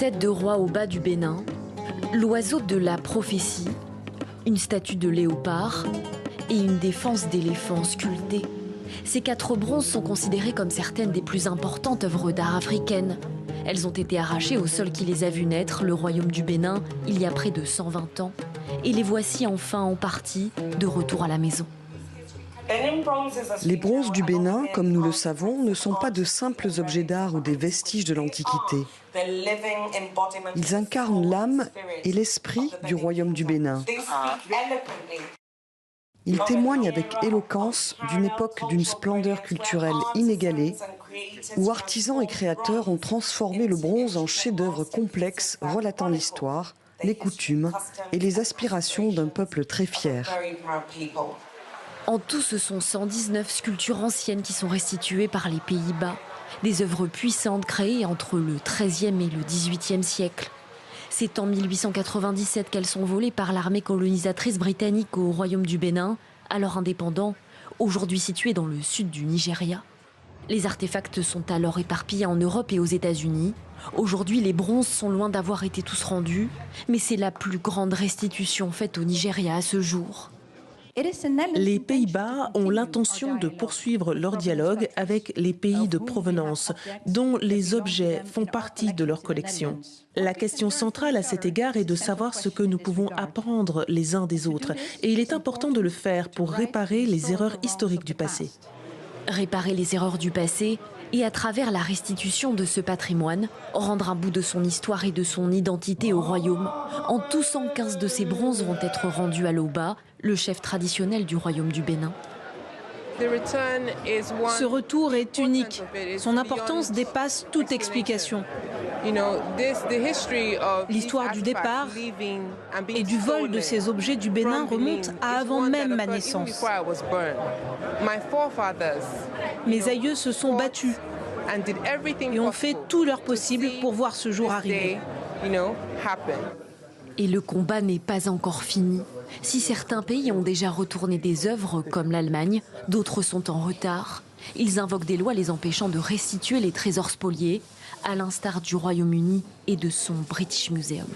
tête de roi au bas du Bénin, l'oiseau de la prophétie, une statue de léopard et une défense d'éléphant sculptée. Ces 4 bronzes sont considérées comme certaines des plus importantes œuvres d'art africaines. Elles ont été arrachées au sol qui les a vues naître, le royaume du Bénin, il y a près de 120 ans. Et les voici enfin en partie de retour à la maison. Les bronzes du Bénin, comme nous le savons, ne sont pas de simples objets d'art ou des vestiges de l'Antiquité. Ils incarnent l'âme et l'esprit du royaume du Bénin. Ils témoignent avec éloquence d'une époque d'une splendeur culturelle inégalée, où artisans et créateurs ont transformé le bronze en chef-d'œuvre complexe relatant l'histoire, les coutumes et les aspirations d'un peuple très fier. En tout, ce sont 119 sculptures anciennes qui sont restituées par les Pays-Bas. Des œuvres puissantes créées entre le XIIIe et le XVIIIe siècle. C'est en 1897 qu'elles sont volées par l'armée colonisatrice britannique au royaume du Bénin, alors indépendant, aujourd'hui situé dans le sud du Nigeria. Les artefacts sont alors éparpillés en Europe et aux États-Unis. Aujourd'hui, les bronzes sont loin d'avoir été tous rendus, mais c'est la plus grande restitution faite au Nigeria à ce jour. Les Pays-Bas ont l'intention de poursuivre leur dialogue avec les pays de provenance, dont les objets font partie de leur collection. La question centrale à cet égard est de savoir ce que nous pouvons apprendre les uns des autres, et il est important de le faire pour réparer les erreurs historiques du passé. Réparer les erreurs du passé et, à travers la restitution de ce patrimoine, rendre un bout de son histoire et de son identité au royaume. En tout, 115 de ces bronzes vont être rendus à l'Oba, le chef traditionnel du royaume du Bénin. Ce retour est unique. Son importance dépasse toute explication. L'histoire du départ et du vol de ces objets du Bénin remonte à avant même ma naissance. Mes aïeux se sont battus et ont fait tout leur possible pour voir ce jour arriver. Et le combat n'est pas encore fini. Si certains pays ont déjà retourné des œuvres, comme l'Allemagne, d'autres sont en retard. Ils invoquent des lois les empêchant de restituer les trésors spoliés, à l'instar du Royaume-Uni et de son British Museum.